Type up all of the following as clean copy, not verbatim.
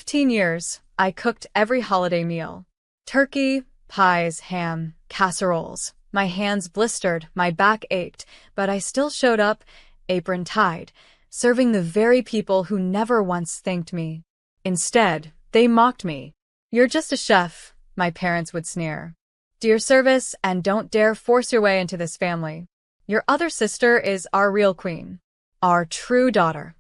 15 years, I cooked every holiday meal. Turkey, pies, ham, casseroles. My hands blistered, my back ached, but I still showed up, apron tied, serving the very people who never once thanked me. Instead, they mocked me. "You're just a chef," my parents would sneer. "Do your service and don't dare force your way into this family. Your other sister is our real queen, our true daughter."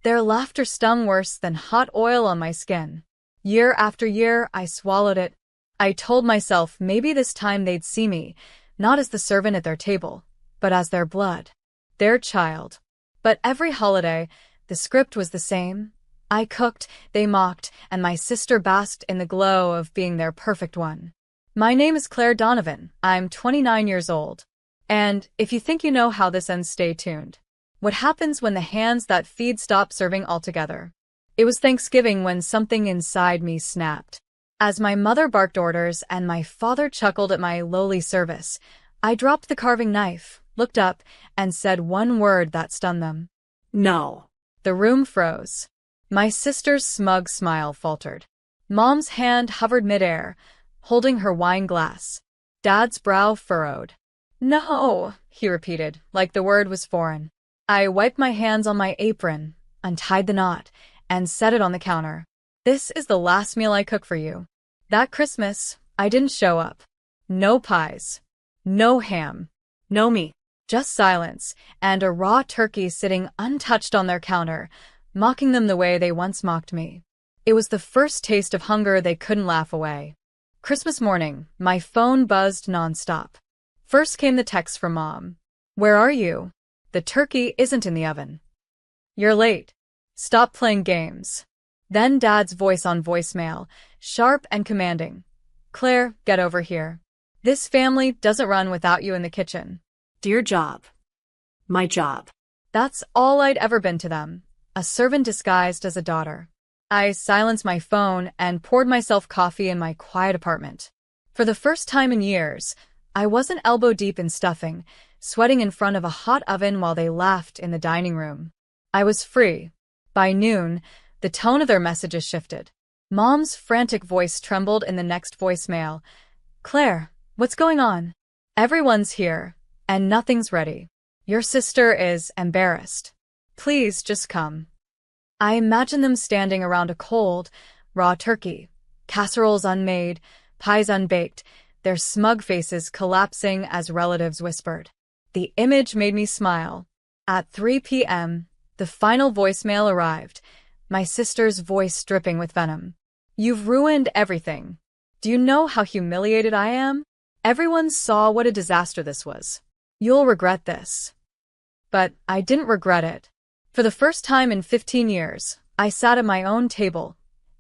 Their laughter stung worse than hot oil on my skin. Year after year, I swallowed it. I told myself maybe this time they'd see me, not as the servant at their table, but as their blood, their child. But every holiday, the script was the same. I cooked, they mocked, and my sister basked in the glow of being their perfect one. My name is Claire Donovan. I'm 29 years old. And if you think you know how this ends, stay tuned. What happens when the hands that feed stop serving altogether? It was Thanksgiving when something inside me snapped. As my mother barked orders and my father chuckled at my lowly service, I dropped the carving knife, looked up, and said one word that stunned them. "No." The room froze. My sister's smug smile faltered. Mom's hand hovered midair, holding her wine glass. Dad's brow furrowed. "No," he repeated, like the word was foreign. I wiped my hands on my apron, untied the knot, and set it on the counter. "This is the last meal I cook for you." That Christmas, I didn't show up. No pies. No ham. No meat. Just silence, and a raw turkey sitting untouched on their counter, mocking them the way they once mocked me. It was the first taste of hunger they couldn't laugh away. Christmas morning, my phone buzzed nonstop. First came the text from Mom. "Where are you? The turkey isn't in the oven. You're late. Stop playing games." Then Dad's voice on voicemail, sharp and commanding. "Claire, get over here. This family doesn't run without you in the kitchen." "Dear job. My job." That's all I'd ever been to them, a servant disguised as a daughter. I silenced my phone and poured myself coffee in my quiet apartment. For the first time in years, I wasn't elbow deep in stuffing, sweating in front of a hot oven while they laughed in the dining room. I was free. By noon, the tone of their messages shifted. Mom's frantic voice trembled in the next voicemail. "Claire, what's going on? Everyone's here, and nothing's ready. Your sister is embarrassed. Please just come." I imagined them standing around a cold, raw turkey, casseroles unmade, pies unbaked, their smug faces collapsing as relatives whispered. The image made me smile. At 3 p.m., the final voicemail arrived, my sister's voice dripping with venom. "You've ruined everything. Do you know how humiliated I am? Everyone saw what a disaster this was. You'll regret this." But I didn't regret it. For the first time in 15 years, I sat at my own table,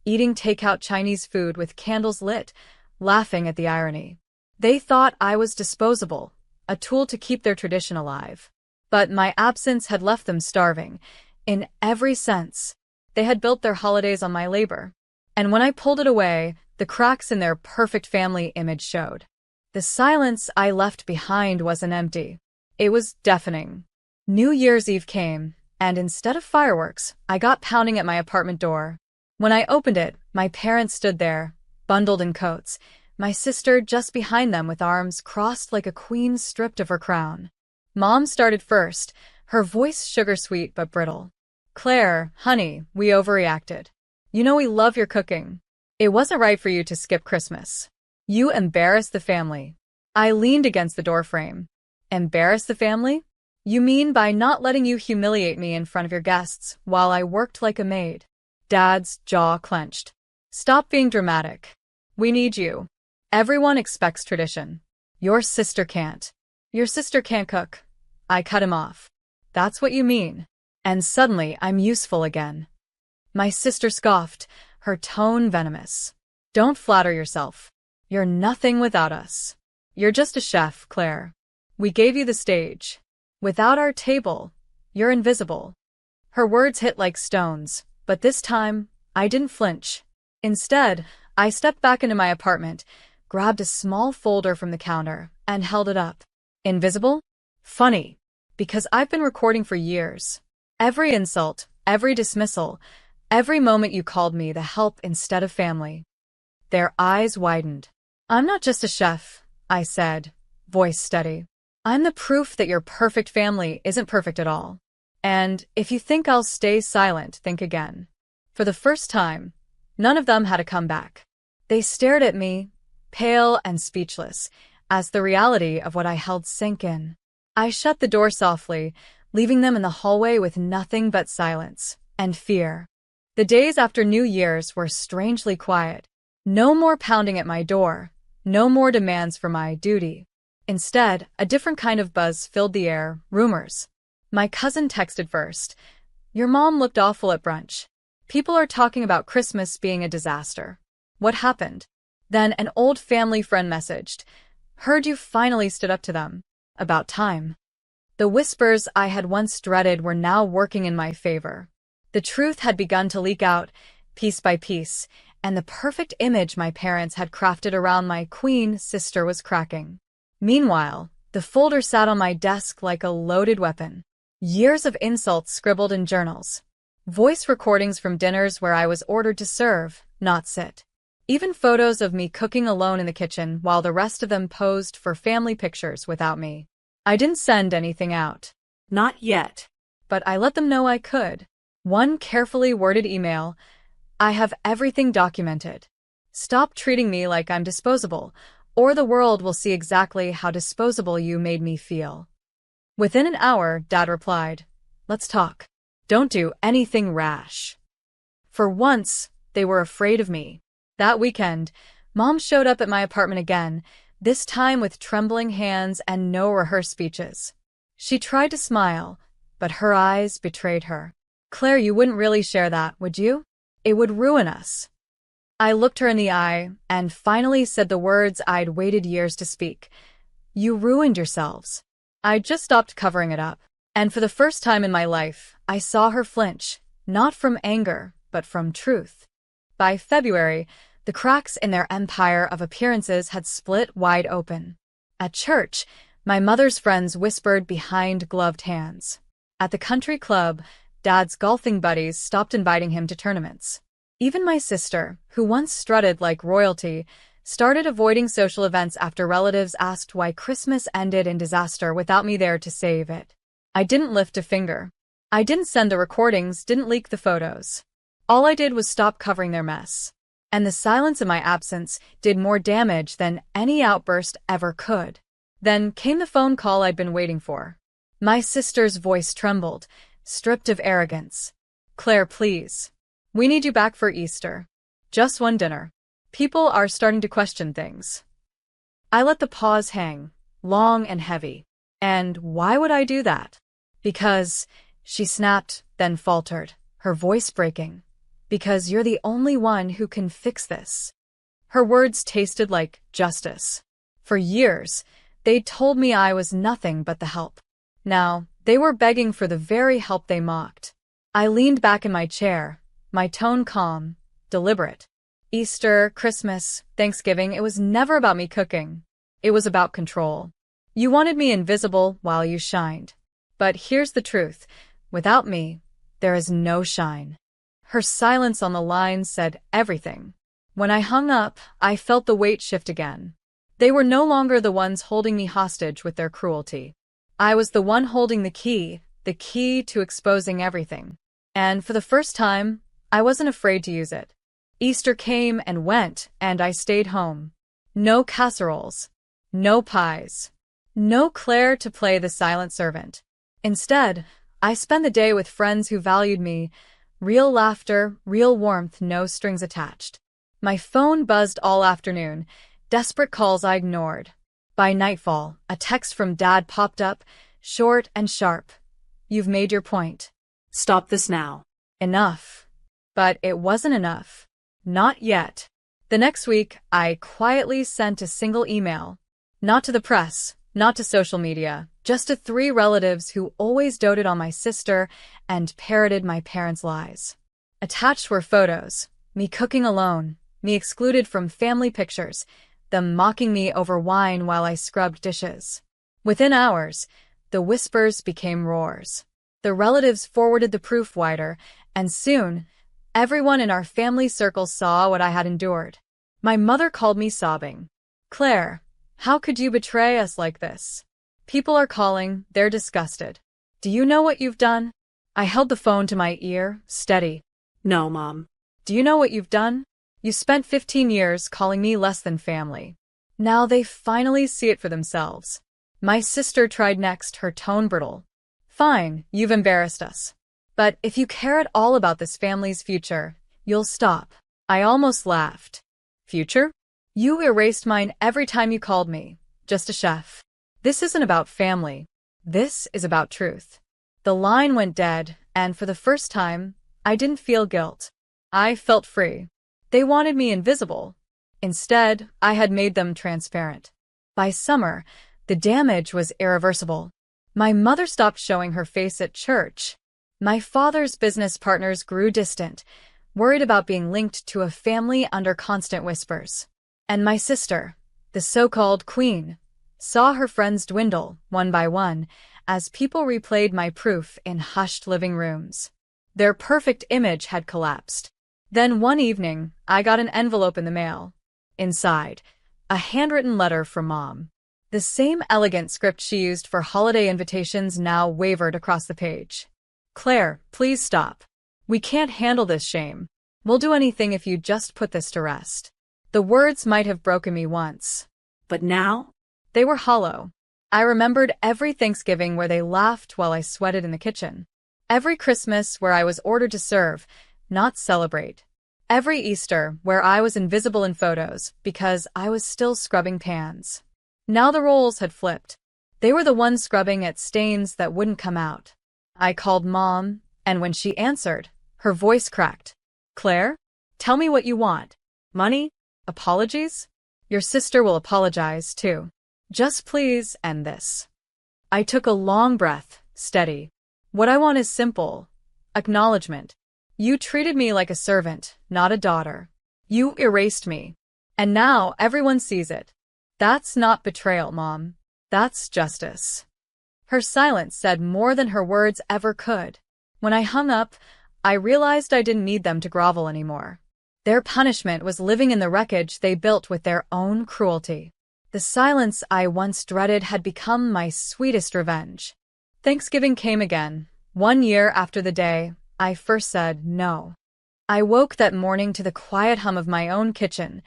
eating takeout Chinese food with candles lit, laughing at the irony. They thought I was disposable, a tool to keep their tradition alive. But my absence had left them starving, in every sense. They had built their holidays on my labor. And when I pulled it away, the cracks in their perfect family image showed. The silence I left behind wasn't empty. It was deafening. New Year's Eve came, and instead of fireworks, I got pounding at my apartment door. When I opened it, my parents stood there, bundled in coats, my sister just behind them with arms crossed like a queen stripped of her crown. Mom started first, her voice sugar-sweet but brittle. "Claire, honey, we overreacted. You know we love your cooking. It wasn't right for you to skip Christmas. You embarrassed the family." I leaned against the doorframe. "Embarrass the family? You mean by not letting you humiliate me in front of your guests while I worked like a maid?" Dad's jaw clenched. "Stop being dramatic. We need you. Everyone expects tradition. Your sister can't. Your sister can't cook." I cut him off. "That's what you mean." And suddenly I'm useful again. My sister scoffed, her tone venomous. "Don't flatter yourself. You're nothing without us. You're just a chef, Claire. We gave you the stage. Without our table, you're invisible." Her words hit like stones, but this time, I didn't flinch. Instead, I stepped back into my apartment, grabbed a small folder from the counter, and held it up. Invisible? Funny, because I've been recording for years. Every insult, every dismissal, Every moment you called me the help instead of family." Their eyes widened. "I'm not just a chef," I said, voice steady. "I'm the proof that your perfect family isn't perfect at all. And if you think I'll stay silent, think again." For the first time, none of them had a comeback. They stared at me, pale and speechless, as the reality of what I held sank in. I shut the door softly, leaving them in the hallway with nothing but silence and fear. The days after New Year's were strangely quiet. No more pounding at my door, no more demands for my duty. Instead, a different kind of buzz filled the air, rumors. My cousin texted first. "Your mom looked awful at brunch. People are talking about Christmas being a disaster. What happened?" Then an old family friend messaged. "Heard you finally stood up to them. About time." The whispers I had once dreaded were now working in my favor. The truth had begun to leak out, piece by piece, and the perfect image my parents had crafted around my queen sister was cracking. Meanwhile, the folder sat on my desk like a loaded weapon. Years of insults scribbled in journals. Voice recordings from dinners where I was ordered to serve, not sit. Even photos of me cooking alone in the kitchen while the rest of them posed for family pictures without me. I didn't send anything out. Not yet. But I let them know I could. One carefully worded email. "I have everything documented. Stop treating me like I'm disposable, or the world will see exactly how disposable you made me feel." Within an hour, Dad replied, "Let's talk. Don't do anything rash." For once, they were afraid of me. That weekend, Mom showed up at my apartment again, this time with trembling hands and no rehearsed speeches. She tried to smile, but her eyes betrayed her. "Claire, you wouldn't really share that, would you? It would ruin us." I looked her in the eye and finally said the words I'd waited years to speak. "You ruined yourselves." I'd just stopped covering it up. And for the first time in my life, I saw her flinch, not from anger, but from truth. By February, the cracks in their empire of appearances had split wide open. At church, my mother's friends whispered behind gloved hands. At the country club, Dad's golfing buddies stopped inviting him to tournaments. Even my sister, who once strutted like royalty, started avoiding social events after relatives asked why Christmas ended in disaster without me there to save it. I didn't lift a finger. I didn't send the recordings, didn't leak the photos. All I did was stop covering their mess. And the silence in my absence did more damage than any outburst ever could. Then came the phone call I'd been waiting for. My sister's voice trembled, stripped of arrogance. "Claire, please. We need you back for Easter. Just one dinner. People are starting to question things." I let the pause hang, long and heavy. "And why would I do that?" "Because," she snapped, then faltered, her voice breaking. "Because you're the only one who can fix this." Her words tasted like justice. For years, they'd told me I was nothing but the help. Now, they were begging for the very help they mocked. I leaned back in my chair, my tone calm, deliberate. Easter, Christmas, Thanksgiving, it was never about me cooking. It was about control. You wanted me invisible while you shined. But here's the truth. Without me, there is no shine. Her silence on the line said everything. When I hung up, I felt the weight shift again. They were no longer the ones holding me hostage with their cruelty. I was the one holding the key to exposing everything. And for the first time, I wasn't afraid to use it. Easter came and went, and I stayed home. No casseroles. No pies. No Claire to play the silent servant. Instead, I spent the day with friends who valued me. Real laughter, real warmth, no strings attached. My phone buzzed all afternoon, desperate calls I ignored. By nightfall, a text from Dad popped up, short and sharp. "You've made your point. Stop this now." Enough. But it wasn't enough. Not yet. The next week, I quietly sent a single email. Not to the press, not to social media, just to 3 relatives who always doted on my sister and parroted my parents' lies. Attached were photos, me cooking alone, me excluded from family pictures, them mocking me over wine while I scrubbed dishes. Within hours, the whispers became roars. The relatives forwarded the proof wider, and soon, Everyone in our family circle saw what I had endured. My mother called me sobbing. Claire, how could you betray us like this? People are calling, they're disgusted. Do you know what you've done? I held the phone to my ear, steady. No, Mom. Do you know what you've done? You spent 15 years calling me less than family. Now they finally see it for themselves. My sister tried next, her tone brittle. Fine, you've embarrassed us. But if you care at all about this family's future, you'll stop. I almost laughed. Future? You erased mine every time you called me. Just a chef. This isn't about family. This is about truth. The line went dead, and for the first time, I didn't feel guilt. I felt free. They wanted me invisible. Instead, I had made them transparent. By summer, the damage was irreversible. My mother stopped showing her face at church. My father's business partners grew distant, worried about being linked to a family under constant whispers. And my sister, the so-called queen, saw her friends dwindle, one by one, as people replayed my proof in hushed living rooms. Their perfect image had collapsed. Then one evening, I got an envelope in the mail. Inside, a handwritten letter from Mom. The same elegant script she used for holiday invitations now wavered across the page. Claire, please stop. We can't handle this shame. We'll do anything if you just put this to rest. The words might have broken me once. But now? They were hollow. I remembered every Thanksgiving where they laughed while I sweated in the kitchen. Every Christmas where I was ordered to serve, not celebrate. Every Easter where I was invisible in photos because I was still scrubbing pans. Now the roles had flipped. They were the ones scrubbing at stains that wouldn't come out. I called Mom, and when she answered, her voice cracked. Claire, tell me what you want. Money? Apologies? Your sister will apologize, too. Just please end this. I took a long breath, steady. What I want is simple. Acknowledgement. You treated me like a servant, not a daughter. You erased me. And now everyone sees it. That's not betrayal, Mom. That's justice. Her silence said more than her words ever could. When I hung up, I realized I didn't need them to grovel anymore. Their punishment was living in the wreckage they built with their own cruelty. The silence I once dreaded had become my sweetest revenge. Thanksgiving came again, 1 year after the day I first said no. I woke that morning to the quiet hum of my own kitchen.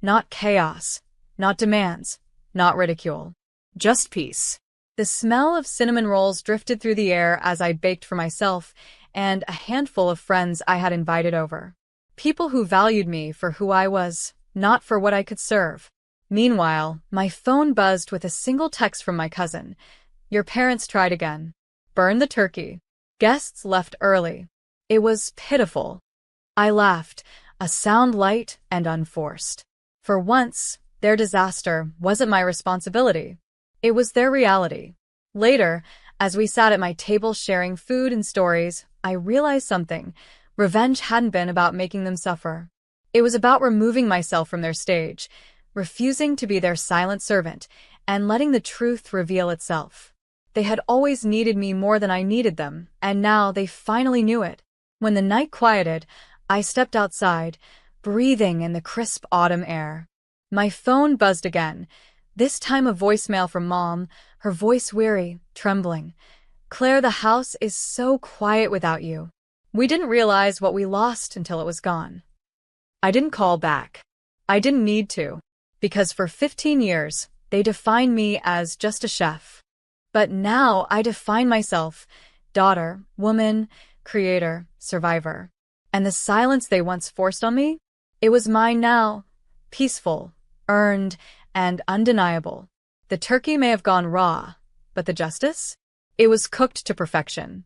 Not chaos, not demands, not ridicule. Just peace. The smell of cinnamon rolls drifted through the air as I baked for myself and a handful of friends I had invited over. People who valued me for who I was, not for what I could serve. Meanwhile, my phone buzzed with a single text from my cousin. Your parents tried again. Burn the turkey. Guests left early. It was pitiful. I laughed, a sound light and unforced. For once, their disaster wasn't my responsibility. It was their reality. Later, as we sat at my table sharing food and stories, I realized something. Revenge hadn't been about making them suffer. It was about removing myself from their stage, refusing to be their silent servant, and letting the truth reveal itself. They had always needed me more than I needed them, and now they finally knew it. When the night quieted, I stepped outside, breathing in the crisp autumn air. My phone buzzed again, this time a voicemail from Mom, her voice weary, trembling. Claire, the house is so quiet without you. We didn't realize what we lost until it was gone. I didn't call back. I didn't need to, because for 15 years, they defined me as just a chef. But now I define myself, daughter, woman, creator, survivor. And the silence they once forced on me? It was mine now, peaceful, earned, and undeniable. The turkey may have gone raw, but the justice? It was cooked to perfection.